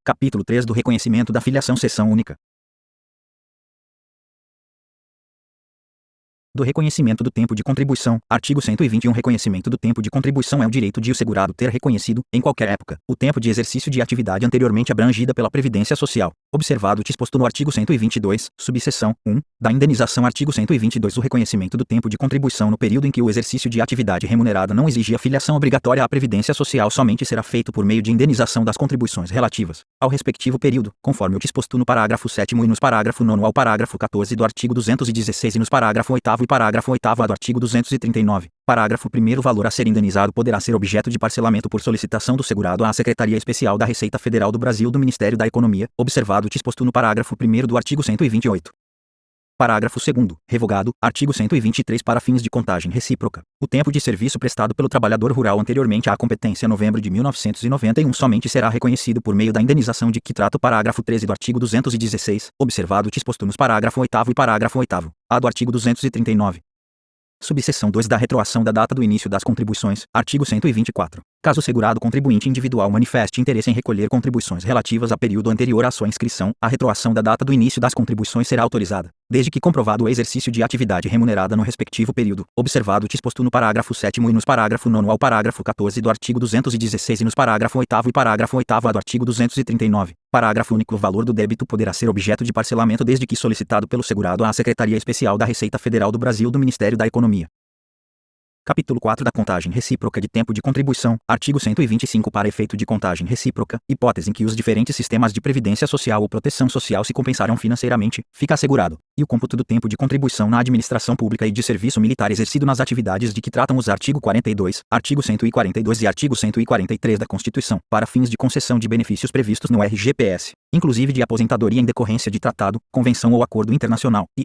Capítulo 3 do reconhecimento da filiação seção única. Do reconhecimento do tempo de contribuição. Artigo 121. Reconhecimento do tempo de contribuição é o direito de o segurado ter reconhecido, em qualquer época, o tempo de exercício de atividade anteriormente abrangida pela Previdência Social, observado o disposto no artigo 122, subseção 1, da indenização. Artigo 122. O reconhecimento do tempo de contribuição no período em que o exercício de atividade remunerada não exigia filiação obrigatória à Previdência Social somente será feito por meio de indenização das contribuições relativas ao respectivo período, conforme o disposto no parágrafo 7º e nos parágrafo 9º ao parágrafo 14 do artigo 216 e nos parágrafo 8º e parágrafo 8º do artigo 239. Parágrafo 1º. O valor a ser indenizado poderá ser objeto de parcelamento por solicitação do segurado à Secretaria Especial da Receita Federal do Brasil do Ministério da Economia, observado o disposto no parágrafo 1º do artigo 128. Parágrafo 2º. Revogado. Artigo 123. Para fins de contagem recíproca, o tempo de serviço prestado pelo trabalhador rural anteriormente à competência novembro de 1991 somente será reconhecido por meio da indenização de que trata o parágrafo 13 do artigo 216, observado o disposto nos parágrafo 8º e parágrafo 8º, a do artigo 239. Subseção 2 da retroação da data do início das contribuições. Artigo 124. Caso o segurado contribuinte individual manifeste interesse em recolher contribuições relativas a período anterior à sua inscrição, a retroação da data do início das contribuições será autorizada, desde que comprovado o exercício de atividade remunerada no respectivo período, observado o disposto no parágrafo 7º e nos parágrafo 9º ao parágrafo 14 do artigo 216 e nos parágrafo 8º e parágrafo 8º do artigo 239. Parágrafo único. O valor do débito poderá ser objeto de parcelamento desde que solicitado pelo segurado à Secretaria Especial da Receita Federal do Brasil do Ministério da Economia. Capítulo 4 da contagem recíproca de tempo de contribuição. Artigo 125. Para efeito de contagem recíproca, hipótese em que os diferentes sistemas de previdência social ou proteção social se compensarão financeiramente, fica assegurado, e o cômputo do tempo de contribuição na administração pública e de serviço militar exercido nas atividades de que tratam os artigo 42, artigo 142 e artigo 143 da Constituição, para fins de concessão de benefícios previstos no RGPS, inclusive de aposentadoria em decorrência de tratado, convenção ou acordo internacional, e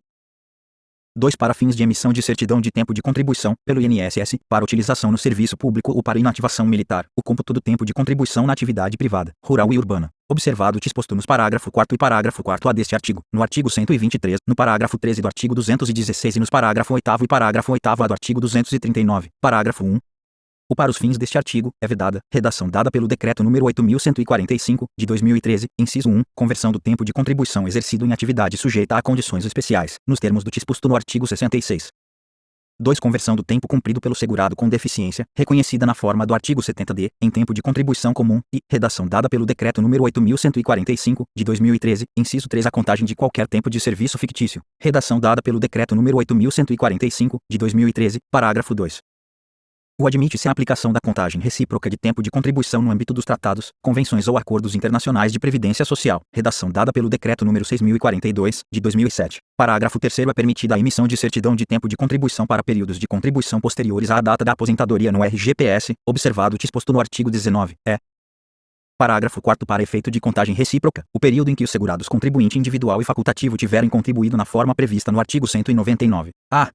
2. Para fins de emissão de certidão de tempo de contribuição, pelo INSS, para utilização no serviço público ou para inativação militar, o cômputo do tempo de contribuição na atividade privada, rural e urbana, observado o disposto nos parágrafo 4º e parágrafo 4º a deste artigo, no artigo 123, no parágrafo 13 do artigo 216 e nos parágrafo 8º e parágrafo 8º a do artigo 239, parágrafo 1. O para os fins deste artigo, é vedada, redação dada pelo Decreto nº 8.145, de 2013, inciso 1, conversão do tempo de contribuição exercido em atividade sujeita a condições especiais, nos termos do disposto no artigo 66. 2. Conversão do tempo cumprido pelo segurado com deficiência, reconhecida na forma do artigo 70-D, em tempo de contribuição comum, e, redação dada pelo Decreto nº 8.145, de 2013, inciso 3. A contagem de qualquer tempo de serviço fictício, redação dada pelo Decreto nº 8.145, de 2013, parágrafo 2. Admite-se a aplicação da contagem recíproca de tempo de contribuição no âmbito dos tratados, convenções ou acordos internacionais de previdência social, redação dada pelo Decreto nº 6.042, de 2007. Parágrafo 3º. É permitida a emissão de certidão de tempo de contribuição para períodos de contribuição posteriores à data da aposentadoria no RGPS, observado o disposto no artigo 19. Parágrafo 4º. Para efeito de contagem recíproca, o período em que os segurados contribuinte individual e facultativo tiverem contribuído na forma prevista no artigo 199.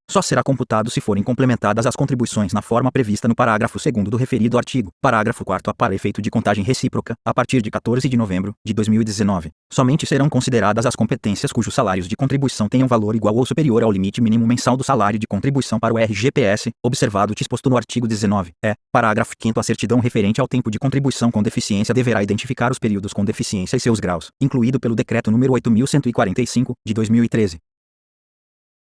Só será computado se forem complementadas as contribuições na forma prevista no parágrafo 2º do referido artigo. Parágrafo 4º. Para efeito de contagem recíproca, a partir de 14 de novembro de 2019, somente serão consideradas as competências cujos salários de contribuição tenham valor igual ou superior ao limite mínimo mensal do salário de contribuição para o RGPS, observado o disposto no artigo 19. Parágrafo 5º. A certidão referente ao tempo de contribuição com deficiência deverá identificar os períodos com deficiência e seus graus, incluído pelo Decreto nº 8.145, de 2013.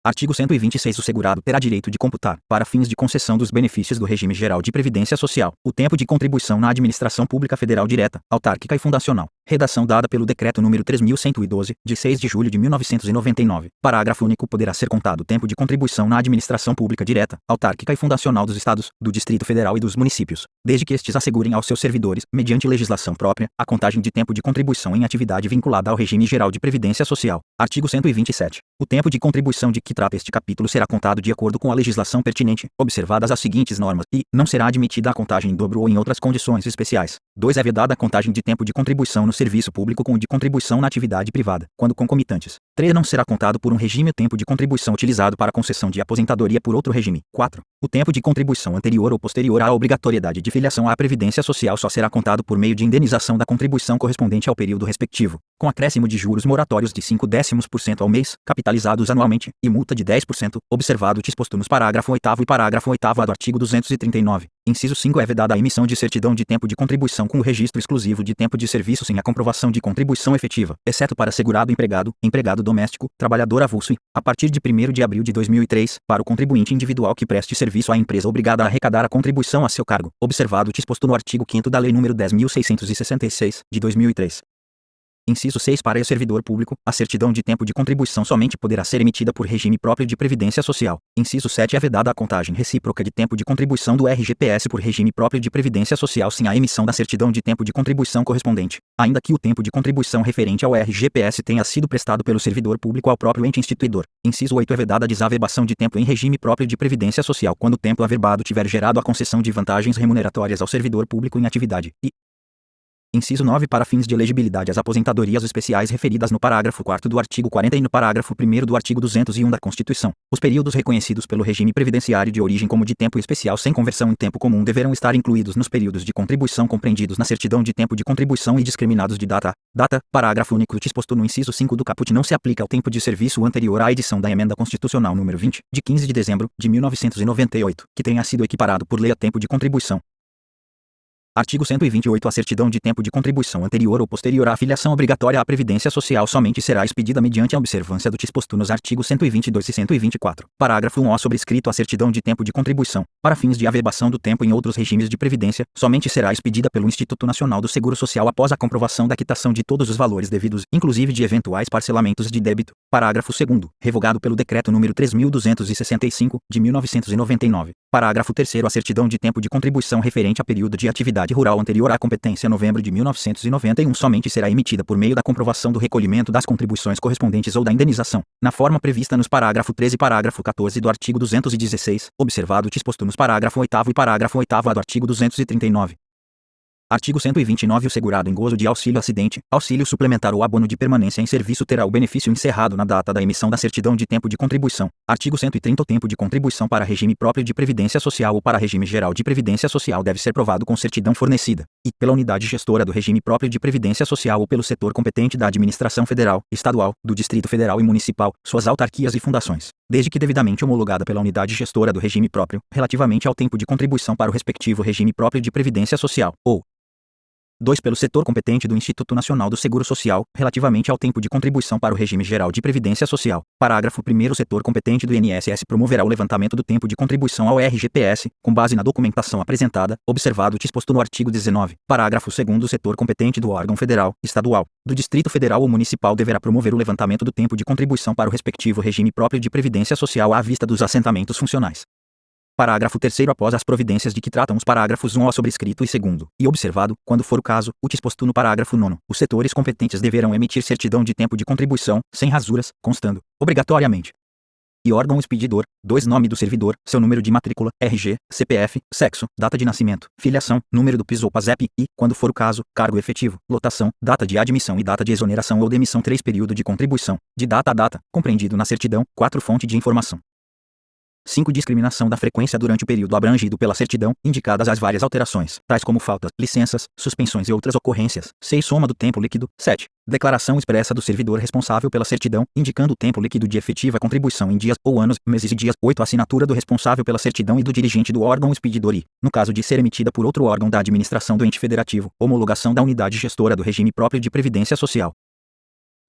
Artigo 126. O segurado terá direito de computar, para fins de concessão dos benefícios do regime geral de previdência social, o tempo de contribuição na administração pública federal direta, autárquica e fundacional. Redação dada pelo Decreto nº 3.112, de 6 de julho de 1999. Parágrafo único. Poderá ser contado o tempo de contribuição na administração pública direta, autárquica e fundacional dos Estados, do Distrito Federal e dos municípios, desde que estes assegurem aos seus servidores, mediante legislação própria, a contagem de tempo de contribuição em atividade vinculada ao regime geral de previdência social. Artigo 127. O tempo de contribuição de que trata este capítulo será contado de acordo com a legislação pertinente, observadas as seguintes normas, e não será admitida a contagem em dobro ou em outras condições especiais. 2. É vedada a contagem de tempo de contribuição no serviço público com o de contribuição na atividade privada, quando concomitantes. 3. Não será contado por um regime o tempo de contribuição utilizado para concessão de aposentadoria por outro regime. 4. O tempo de contribuição anterior ou posterior à obrigatoriedade de filiação à Previdência Social só será contado por meio de indenização da contribuição correspondente ao período respectivo. com acréscimo de juros moratórios de 0,5% ao mês, capitalizados anualmente, e multa de 10%, observado o disposto nos parágrafo 8º e parágrafo 8º do artigo 239. Inciso 5. É vedada a emissão de certidão de tempo de contribuição com o registro exclusivo de tempo de serviço sem a comprovação de contribuição efetiva, exceto para segurado empregado, empregado doméstico, trabalhador avulso e, a partir de 1º de abril de 2003, para o contribuinte individual que preste serviço à empresa obrigada a arrecadar a contribuição a seu cargo, observado o disposto no artigo 5º da Lei nº 10.666, de 2003. Inciso 6. Para o servidor público, a certidão de tempo de contribuição somente poderá ser emitida por regime próprio de previdência social. Inciso 7. É vedada a contagem recíproca de tempo de contribuição do RGPS por regime próprio de previdência social sem a emissão da certidão de tempo de contribuição correspondente, ainda que o tempo de contribuição referente ao RGPS tenha sido prestado pelo servidor público ao próprio ente instituidor. Inciso 8. É vedada a desaverbação de tempo em regime próprio de previdência social quando o tempo averbado tiver gerado a concessão de vantagens remuneratórias ao servidor público em atividade. Inciso 9. Para fins de elegibilidade às aposentadorias especiais referidas no parágrafo 4º do artigo 40 e no parágrafo 1º do artigo 201 da Constituição, os períodos reconhecidos pelo regime previdenciário de origem como de tempo especial sem conversão em tempo comum deverão estar incluídos nos períodos de contribuição compreendidos na certidão de tempo de contribuição e discriminados de data. Parágrafo único. O disposto no inciso 5 do caput não se aplica ao tempo de serviço anterior à edição da Emenda Constitucional nº 20, de 15 de dezembro de 1998, que tenha sido equiparado por lei a tempo de contribuição. Artigo 128. A certidão de tempo de contribuição anterior ou posterior à afiliação obrigatória à Previdência Social somente será expedida mediante a observância do disposto nos artigos 122 e 124. Parágrafo 1. Sobrescrito. A certidão de tempo de contribuição, para fins de averbação do tempo em outros regimes de previdência, somente será expedida pelo Instituto Nacional do Seguro Social após a comprovação da quitação de todos os valores devidos, inclusive de eventuais parcelamentos de débito. Parágrafo 2º. Revogado pelo Decreto nº 3.265, de 1999. Parágrafo 3º. A certidão de tempo de contribuição referente a período de atividade rural anterior à competência novembro de 1991 somente será emitida por meio da comprovação do recolhimento das contribuições correspondentes ou da indenização, na forma prevista nos parágrafo 13 e parágrafo 14 do artigo 216, observado o disposto nos parágrafo 8º e parágrafo 8º do artigo 239. Artigo 129. O segurado em gozo de auxílio acidente, auxílio suplementar ou abono de permanência em serviço terá o benefício encerrado na data da emissão da certidão de tempo de contribuição. Artigo 130. O tempo de contribuição para regime próprio de previdência social ou para regime geral de previdência social deve ser provado com certidão fornecida, e, pela unidade gestora do regime próprio de previdência social ou pelo setor competente da administração federal, estadual, do Distrito Federal e municipal, suas autarquias e fundações, desde que devidamente homologada pela unidade gestora do regime próprio, relativamente ao tempo de contribuição para o respectivo regime próprio de previdência social, ou 2. Pelo setor competente do Instituto Nacional do Seguro Social, relativamente ao tempo de contribuição para o regime geral de previdência social. Parágrafo 1º. O setor competente do INSS promoverá o levantamento do tempo de contribuição ao RGPS, com base na documentação apresentada, observado o disposto no artigo 19. Parágrafo 2º. O setor competente do órgão federal, estadual, do Distrito Federal ou municipal deverá promover o levantamento do tempo de contribuição para o respectivo regime próprio de previdência social à vista dos assentamentos funcionais. Parágrafo 3º. Após as providências de que tratam os parágrafos 1 ao sobrescrito e 2º, e observado, quando for o caso, o disposto no parágrafo 9º, os setores competentes deverão emitir certidão de tempo de contribuição, sem rasuras, constando, obrigatoriamente, e órgão expedidor, 2. Nome do servidor, seu número de matrícula, RG, CPF, sexo, data de nascimento, filiação, número do PIS ou PASEP e, quando for o caso, cargo efetivo, lotação, data de admissão e data de exoneração ou demissão. 3. Período de contribuição, de data a data, compreendido na certidão. 4. Fonte de informação. 5. Discriminação da frequência durante o período abrangido pela certidão, indicadas as várias alterações, tais como faltas, licenças, suspensões e outras ocorrências. 6. Soma do tempo líquido. 7. Declaração expressa do servidor responsável pela certidão, indicando o tempo líquido de efetiva contribuição em dias ou anos, meses e dias. 8. Assinatura do responsável pela certidão e do dirigente do órgão expedidor e, no caso de ser emitida por outro órgão da administração do ente federativo, homologação da unidade gestora do regime próprio de previdência social.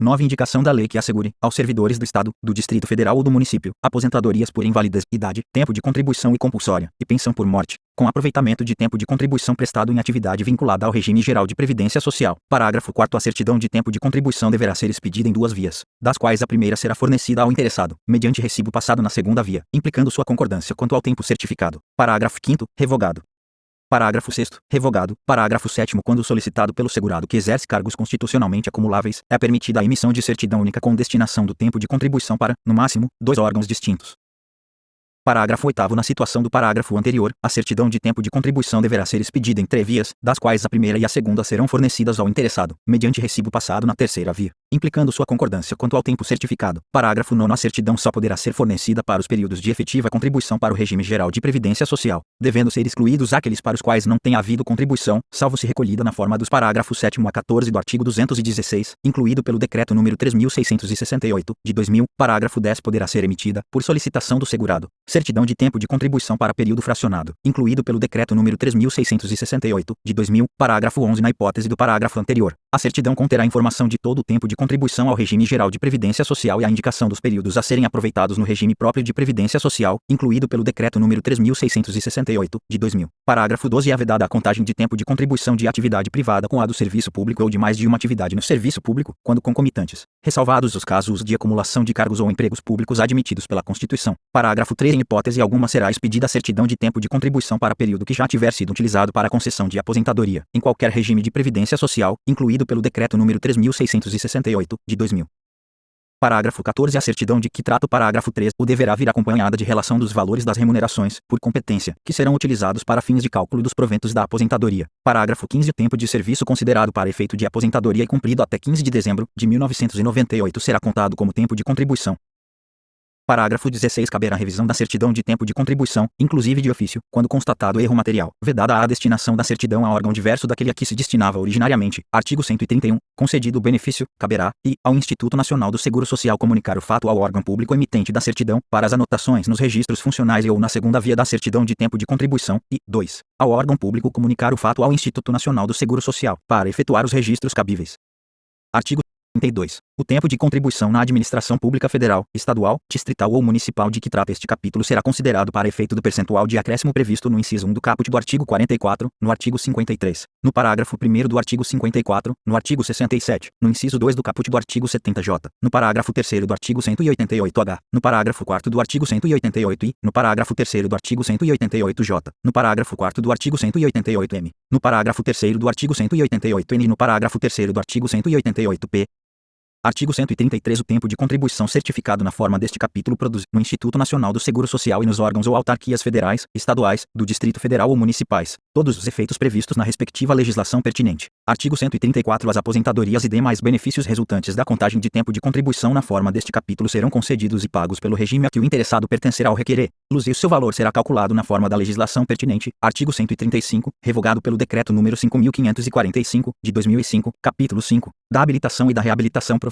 9. Indicação da lei que assegure, aos servidores do Estado, do Distrito Federal ou do município, aposentadorias por invalidez, idade, tempo de contribuição e compulsória, e pensão por morte, com aproveitamento de tempo de contribuição prestado em atividade vinculada ao regime geral de previdência social. Parágrafo 4º. A certidão de tempo de contribuição deverá ser expedida em 2 vias, das quais a primeira será fornecida ao interessado, mediante recibo passado na segunda via, implicando sua concordância quanto ao tempo certificado. Parágrafo 5º. Revogado. Parágrafo 6º. Revogado. Parágrafo 7º. Quando solicitado pelo segurado que exerce cargos constitucionalmente acumuláveis, é permitida a emissão de certidão única com destinação do tempo de contribuição para, no máximo, 2 órgãos distintos. Parágrafo 8º. Na situação do parágrafo anterior, a certidão de tempo de contribuição deverá ser expedida em 3 vias, das quais a primeira e a segunda serão fornecidas ao interessado, mediante recibo passado na terceira via. implicando sua concordância quanto ao tempo certificado. Parágrafo 9. A certidão só poderá ser fornecida para os períodos de efetiva contribuição para o regime geral de previdência social, devendo ser excluídos aqueles para os quais não tenha havido contribuição, salvo se recolhida na forma dos parágrafos 7º a 14 do artigo 216, incluído pelo Decreto número 3.668, de 2000. Parágrafo 10. Poderá ser emitida, por solicitação do segurado, certidão de tempo de contribuição para período fracionado, incluído pelo Decreto número 3.668, de 2000. Parágrafo 11. Na hipótese do parágrafo anterior, a certidão conterá informação de todo o tempo de contribuição ao regime geral de previdência social e a indicação dos períodos a serem aproveitados no regime próprio de previdência social, incluído pelo Decreto número 3.668, de 2000. Parágrafo 12. É vedada a contagem de tempo de contribuição de atividade privada com a do serviço público ou de mais de uma atividade no serviço público, quando concomitantes, ressalvados os casos de acumulação de cargos ou empregos públicos admitidos pela Constituição. Parágrafo 13. Em hipótese alguma será expedida a certidão de tempo de contribuição para período que já tiver sido utilizado para a concessão de aposentadoria, em qualquer regime de previdência social, incluído pelo Decreto número 3.668, de 2000. Parágrafo 14. A certidão de que trata o parágrafo 3 o deverá vir acompanhada de relação dos valores das remunerações, por competência, que serão utilizados para fins de cálculo dos proventos da aposentadoria. Parágrafo 15. O tempo de serviço considerado para efeito de aposentadoria e cumprido até 15 de dezembro de 1998 será contado como tempo de contribuição. Parágrafo 16. Caberá a revisão da certidão de tempo de contribuição, inclusive de ofício, quando constatado erro material, vedada a destinação da certidão a órgão diverso daquele a que se destinava originariamente. Artigo 131. Concedido o benefício, caberá, e, ao Instituto Nacional do Seguro Social comunicar o fato ao órgão público emitente da certidão, para as anotações nos registros funcionais e ou na segunda via da certidão de tempo de contribuição, e, 2. Ao órgão público comunicar o fato ao Instituto Nacional do Seguro Social, para efetuar os registros cabíveis. Artigo 32. O tempo de contribuição na administração pública federal, estadual, distrital ou municipal de que trata este capítulo será considerado para efeito do percentual de acréscimo previsto no inciso 1 do caput do artigo 44, no artigo 53, no parágrafo 1º do artigo 54, no artigo 67, no inciso 2 do caput do artigo 70-j, no parágrafo 3º do artigo 188-h, no parágrafo 4º do artigo 188-i, no parágrafo 3º do artigo 188-j, no parágrafo 4º do artigo 188-m, no parágrafo 3º do artigo 188-n e no parágrafo 3º do artigo 188-p. Artigo 133. O tempo de contribuição certificado na forma deste capítulo produzido no Instituto Nacional do Seguro Social e nos órgãos ou autarquias federais, estaduais, do Distrito Federal ou municipais, todos os efeitos previstos na respectiva legislação pertinente. Artigo 134. As aposentadorias e demais benefícios resultantes da contagem de tempo de contribuição na forma deste capítulo serão concedidos e pagos pelo regime a que o interessado pertencerá ao requerer, e o seu valor será calculado na forma da legislação pertinente. Artigo 135. Revogado pelo Decreto número 5.545, de 2005, capítulo 5, da habilitação e da reabilitação profissional.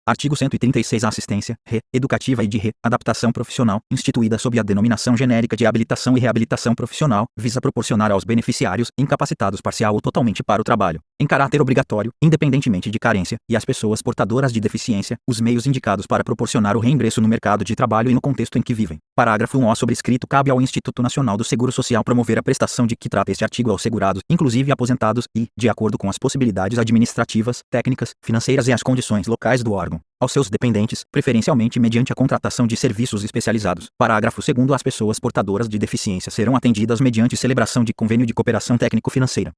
Artigo 136. A assistência, educativa e de adaptação profissional, instituída sob a denominação genérica de habilitação e reabilitação profissional, visa proporcionar aos beneficiários, incapacitados parcial ou totalmente para o trabalho, em caráter obrigatório, independentemente de carência, e às pessoas portadoras de deficiência, os meios indicados para proporcionar o reingresso no mercado de trabalho e no contexto em que vivem. Parágrafo 1. O sobrescrito cabe ao Instituto Nacional do Seguro Social promover a prestação de que trata este artigo aos segurados, inclusive aposentados, e, de acordo com as possibilidades administrativas, técnicas, financeiras e as condições locais do órgão, aos seus dependentes, preferencialmente mediante a contratação de serviços especializados. Parágrafo 2º. As pessoas portadoras de deficiência serão atendidas mediante celebração de convênio de cooperação técnico-financeira.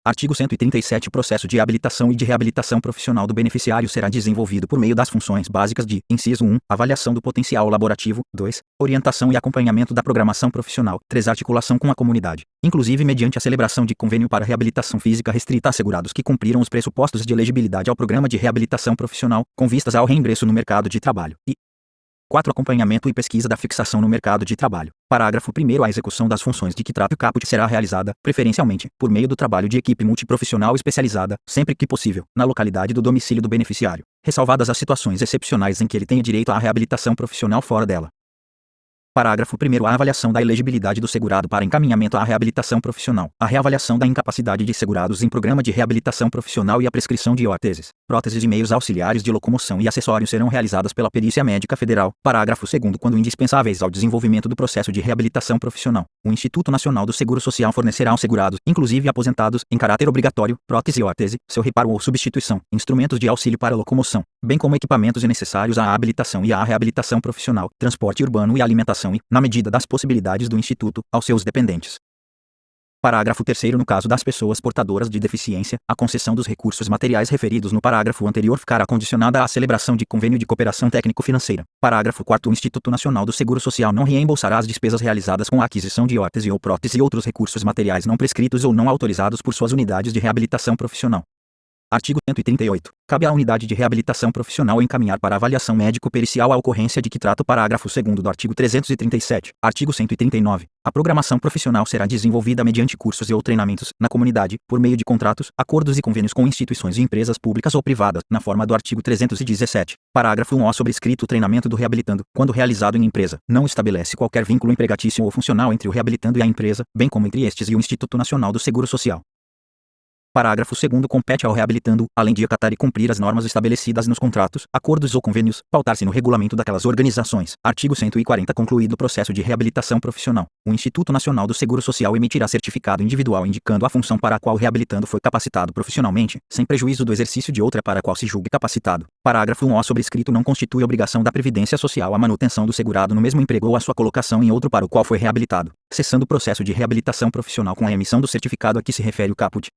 Artigo 137. O processo de habilitação e de reabilitação profissional do beneficiário será desenvolvido por meio das funções básicas de: inciso 1, avaliação do potencial laborativo; 2, orientação e acompanhamento da programação profissional; 3, articulação com a comunidade, inclusive mediante a celebração de convênio para reabilitação física restrita a segurados que cumpriram os pressupostos de elegibilidade ao programa de reabilitação profissional, com vistas ao reingresso no mercado de trabalho. E 4. Acompanhamento e pesquisa da fixação no mercado de trabalho. Parágrafo 1º. A execução das funções de que trata o caput será realizada, preferencialmente, por meio do trabalho de equipe multiprofissional especializada, sempre que possível, na localidade do domicílio do beneficiário, ressalvadas as situações excepcionais em que ele tenha direito à reabilitação profissional fora dela. Parágrafo 1º. A avaliação da elegibilidade do segurado para encaminhamento à reabilitação profissional, a reavaliação da incapacidade de segurados em programa de reabilitação profissional e a prescrição de órteses, próteses e meios auxiliares de locomoção e acessórios serão realizadas pela Perícia Médica Federal. Parágrafo 2º. Quando indispensáveis ao desenvolvimento do processo de reabilitação profissional, o Instituto Nacional do Seguro Social fornecerá aos segurados, inclusive aposentados, em caráter obrigatório, prótese e órtese, seu reparo ou substituição, instrumentos de auxílio para locomoção, bem como equipamentos necessários à habilitação e à reabilitação profissional, transporte urbano e alimentação e, na medida das possibilidades do Instituto, aos seus dependentes. Parágrafo 3º. No caso das pessoas portadoras de deficiência, a concessão dos recursos materiais referidos no parágrafo anterior ficará condicionada à celebração de convênio de cooperação técnico-financeira. Parágrafo 4º. O Instituto Nacional do Seguro Social não reembolsará as despesas realizadas com a aquisição de órtese ou prótese e outros recursos materiais não prescritos ou não autorizados por suas unidades de reabilitação profissional. Artigo 138. Cabe à unidade de reabilitação profissional encaminhar para avaliação médico-pericial a ocorrência de que trata o parágrafo 2º do artigo 337. Artigo 139. A programação profissional será desenvolvida mediante cursos e ou treinamentos, na comunidade, por meio de contratos, acordos e convênios com instituições e empresas públicas ou privadas, na forma do artigo 317. Parágrafo 1. O sobrescrito treinamento do reabilitando, quando realizado em empresa, não estabelece qualquer vínculo empregatício ou funcional entre o reabilitando e a empresa, bem como entre estes e o Instituto Nacional do Seguro Social. Parágrafo 2º. Compete ao reabilitando, além de acatar e cumprir as normas estabelecidas nos contratos, acordos ou convênios, pautar-se no regulamento daquelas organizações. Artigo 140. Concluído o processo de reabilitação profissional, o Instituto Nacional do Seguro Social emitirá certificado individual indicando a função para a qual o reabilitando foi capacitado profissionalmente, sem prejuízo do exercício de outra para a qual se julgue capacitado. Parágrafo 1. O sobrescrito não constitui obrigação da Previdência Social a manutenção do segurado no mesmo emprego ou a sua colocação em outro para o qual foi reabilitado, cessando o processo de reabilitação profissional com a emissão do certificado a que se refere o caput.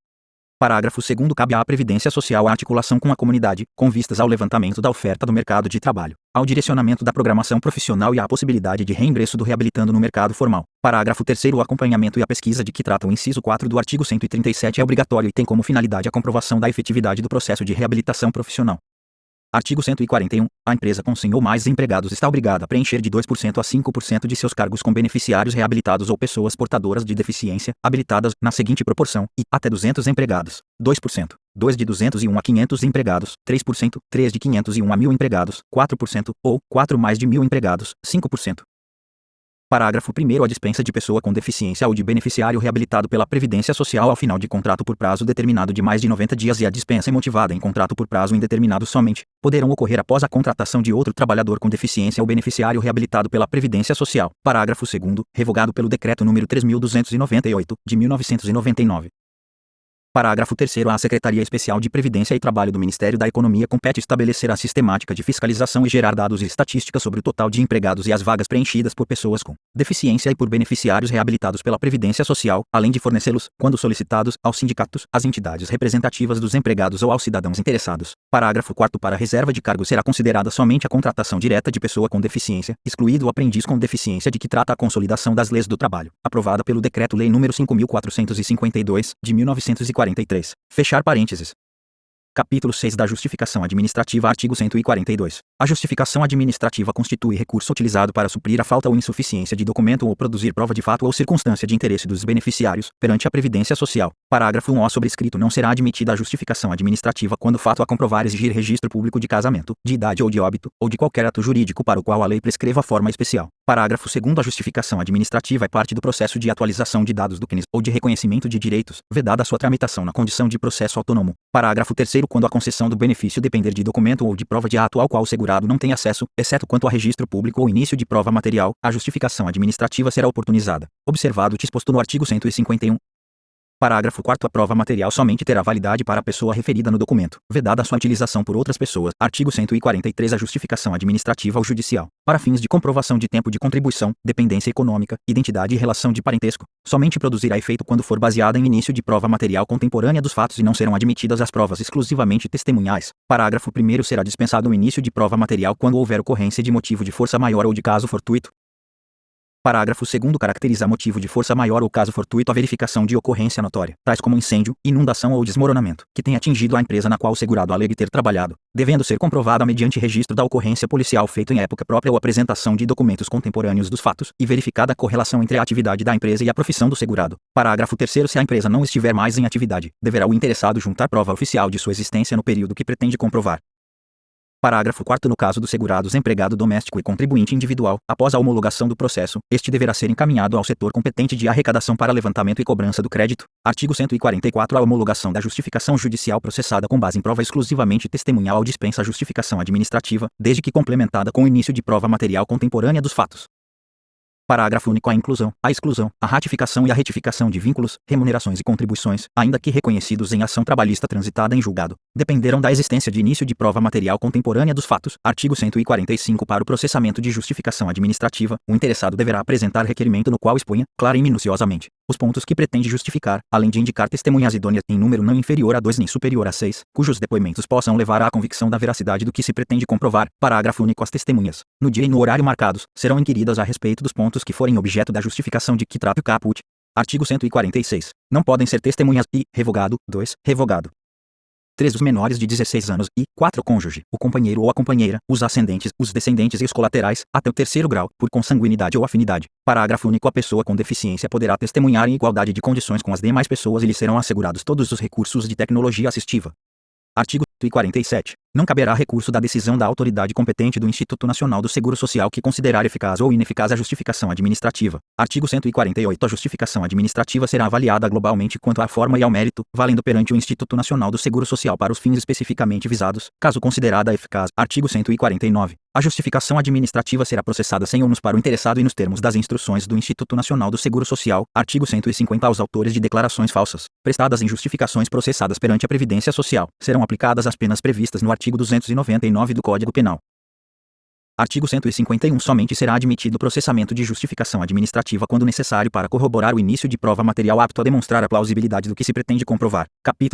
Parágrafo 2º. Cabe à Previdência Social a articulação com a comunidade, com vistas ao levantamento da oferta do mercado de trabalho, ao direcionamento da programação profissional e à possibilidade de reingresso do reabilitando no mercado formal. Parágrafo 3º. O acompanhamento e a pesquisa de que trata o inciso 4 do artigo 137 é obrigatório e tem como finalidade a comprovação da efetividade do processo de reabilitação profissional. Artigo 141. A empresa com 100 ou mais empregados está obrigada a preencher de 2% a 5% de seus cargos com beneficiários reabilitados ou pessoas portadoras de deficiência, habilitadas, na seguinte proporção, e, até 200 empregados, 2%, 2 de 201 a 500 empregados, 3%, 3 de 501 a 1.000 empregados, 4%, ou, 4 mais de 1.000 empregados, 5%. Parágrafo 1º. A dispensa de pessoa com deficiência ou de beneficiário reabilitado pela Previdência Social ao final de contrato por prazo determinado de mais de 90 dias e a dispensa imotivada em contrato por prazo indeterminado somente, poderão ocorrer após a contratação de outro trabalhador com deficiência ou beneficiário reabilitado pela Previdência Social. Parágrafo 2º. Revogado pelo Decreto nº 3.298, de 1999. Parágrafo 3º. À Secretaria Especial de Previdência e Trabalho do Ministério da Economia compete estabelecer a sistemática de fiscalização e gerar dados e estatísticas sobre o total de empregados e as vagas preenchidas por pessoas com deficiência e por beneficiários reabilitados pela Previdência Social, além de fornecê-los, quando solicitados, aos sindicatos, às entidades representativas dos empregados ou aos cidadãos interessados. Parágrafo 4º. Para a reserva de cargo será considerada somente a contratação direta de pessoa com deficiência, excluído o aprendiz com deficiência de que trata a Consolidação das Leis do Trabalho, aprovada pelo Decreto-Lei nº 5.452, de 1943. Fechar parênteses. Capítulo 6 da Justificação Administrativa. Artigo 142. A justificação administrativa constitui recurso utilizado para suprir a falta ou insuficiência de documento ou produzir prova de fato ou circunstância de interesse dos beneficiários, perante a Previdência Social. Parágrafo 1. O sobrescrito não será admitida a justificação administrativa quando o fato a comprovar exigir registro público de casamento, de idade ou de óbito, ou de qualquer ato jurídico para o qual a lei prescreva forma especial. Parágrafo 2º. A justificação administrativa é parte do processo de atualização de dados do CNIS ou de reconhecimento de direitos, vedada a sua tramitação na condição de processo autônomo. Parágrafo 3º. Quando a concessão do benefício depender de documento ou de prova de ato ao qual o segurado não tem acesso, exceto quanto a registro público ou início de prova material, a justificação administrativa será oportunizada, observado o disposto no artigo 151. Parágrafo 4º. A prova material somente terá validade para a pessoa referida no documento, vedada a sua utilização por outras pessoas. Artigo 143. A justificação administrativa ou judicial, para fins de comprovação de tempo de contribuição, dependência econômica, identidade e relação de parentesco, somente produzirá efeito quando for baseada em início de prova material contemporânea dos fatos e não serão admitidas as provas exclusivamente testemunhais. Parágrafo 1º. Será dispensado o início de prova material quando houver ocorrência de motivo de força maior ou de caso fortuito. Parágrafo 2º. Caracteriza motivo de força maior ou caso fortuito a verificação de ocorrência notória, tais como incêndio, inundação ou desmoronamento, que tenha atingido a empresa na qual o segurado alegue ter trabalhado, devendo ser comprovada mediante registro da ocorrência policial feito em época própria ou apresentação de documentos contemporâneos dos fatos, e verificada a correlação entre a atividade da empresa e a profissão do segurado. Parágrafo 3º. Se a empresa não estiver mais em atividade, deverá o interessado juntar prova oficial de sua existência no período que pretende comprovar. Parágrafo 4º. No caso dos segurados empregado doméstico e contribuinte individual, após a homologação do processo, este deverá ser encaminhado ao setor competente de arrecadação para levantamento e cobrança do crédito. Artigo 144. A homologação da justificação judicial processada com base em prova exclusivamente testemunhal dispensa a justificação administrativa, desde que complementada com o início de prova material contemporânea dos fatos. Parágrafo único. A inclusão, a exclusão, a ratificação e a retificação de vínculos, remunerações e contribuições, ainda que reconhecidos em ação trabalhista transitada em julgado, dependerão da existência de início de prova material contemporânea dos fatos. Artigo 145. Para o processamento de justificação administrativa, o interessado deverá apresentar requerimento no qual exponha, clara e minuciosamente, os pontos que pretende justificar, além de indicar testemunhas idôneas em número não inferior a 2 nem superior a 6, cujos depoimentos possam levar à convicção da veracidade do que se pretende comprovar. Parágrafo único. As testemunhas, no dia e no horário marcados, serão inquiridas a respeito dos pontos que forem objeto da justificação de que trata o caput. Artigo 146. Não podem ser testemunhas e, revogado, 2, revogado. 3 os menores de 16 anos e 4 o cônjuge, o companheiro ou a companheira, os ascendentes, os descendentes e os colaterais, até o 3º grau, por consanguinidade ou afinidade. Parágrafo único. A pessoa com deficiência poderá testemunhar em igualdade de condições com as demais pessoas e lhe serão assegurados todos os recursos de tecnologia assistiva. Artigo 147. Não caberá recurso da decisão da autoridade competente do Instituto Nacional do Seguro Social que considerar eficaz ou ineficaz a justificação administrativa. Artigo 148. A justificação administrativa será avaliada globalmente quanto à forma e ao mérito, valendo perante o Instituto Nacional do Seguro Social para os fins especificamente visados, caso considerada eficaz. Artigo 149. A justificação administrativa será processada sem ônus para o interessado e nos termos das instruções do Instituto Nacional do Seguro Social. Artigo 150. Aos autores de declarações falsas, prestadas em justificações processadas perante a Previdência Social, serão aplicadas as penas previstas no artigo 299 do Código Penal. Artigo 151. Somente será admitido processamento de justificação administrativa quando necessário para corroborar o início de prova material apto a demonstrar a plausibilidade do que se pretende comprovar. Capítulo